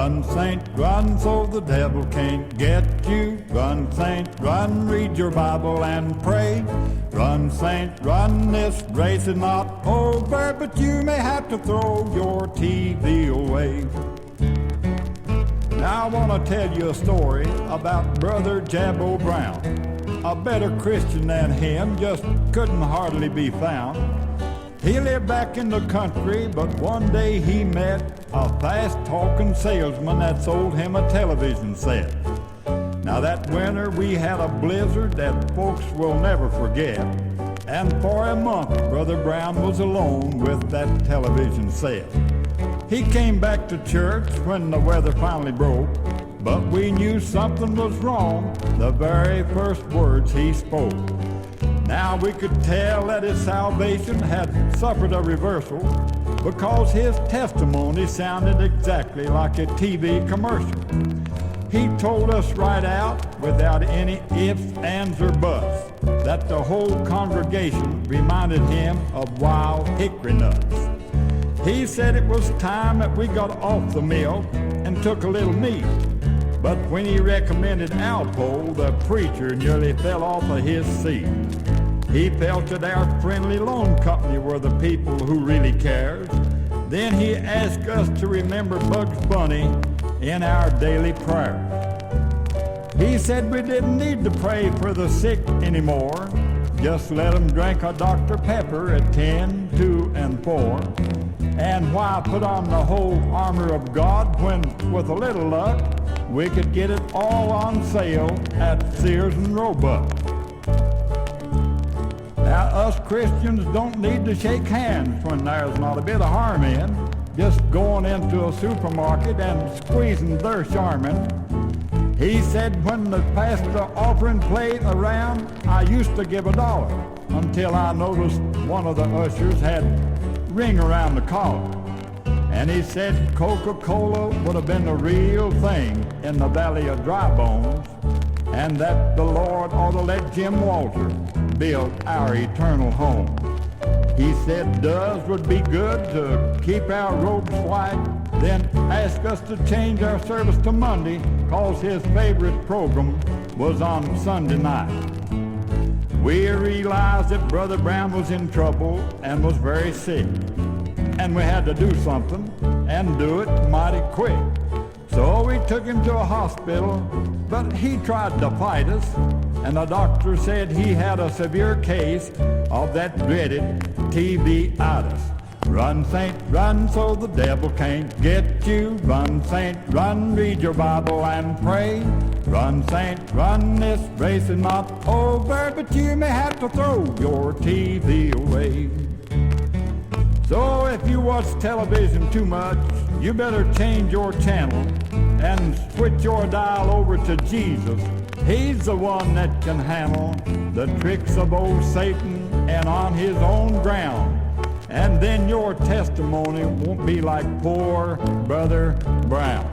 Run, saint, run, so the devil can't get you. Run, saint, run, read your Bible and pray. Run, saint, run, this race is not over, but you may have to throw your TV away. Now I want to tell you a story about Brother Jabbo Brown. A better Christian than him just couldn't hardly be found. He lived back in the country, but one day he met a fast-talking salesman that sold him a television set. Now that winter we had a blizzard that folks will never forget, and for a month Brother Brown was alone with that television set. He came back to church when the weather finally broke, but we knew something was wrong the very first words he spoke. Now we could tell that his salvation had suffered a reversal because his testimony sounded exactly like a TV commercial. He told us right out, without any ifs, ands, or buts, that the whole congregation reminded him of wild hickory nuts. He said it was time that we got off the milk and took a little meat. But when he recommended Alpo, the preacher nearly fell off of his seat. He felt that our friendly loan company were the people who really cared. Then he asked us to remember Bugs Bunny in our daily prayer. He said we didn't need to pray for the sick anymore. Just let them drink a Dr. Pepper at 10, 2, and 4. And why put on the whole armor of God when, with a little luck, we could get it all on sale at Sears and Roebuck? Now, us Christians don't need to shake hands when there's not a bit of harm in just going into a supermarket and squeezing their charmin. He said when they passed the offering plate around, I used to give $1 until I noticed one of the ushers had ring around the collar. And he said Coca-Cola would have been the real thing in the Valley of Dry Bones, and that the Lord ought to let Jim Walter build our eternal home. He said doves would be good to keep our robes white, then ask us to change our service to Monday cause his favorite program was on Sunday night. We realized that Brother Brown was in trouble and was very sick, and we had to do something and do it mighty quick. So we took him to a hospital, but he tried to fight us, and the doctor said he had a severe case of that dreaded TB-itis. Run, saint, run, so the devil can't get you. Run, saint, run, read your Bible and pray. Run, saint, run, this race is not over, but you may have to throw your TV away. So if you watch television too much, you better change your channel and switch your dial over to Jesus. He's the one that can handle the tricks of old Satan and on his own ground. And then your testimony won't be like poor Brother Brown.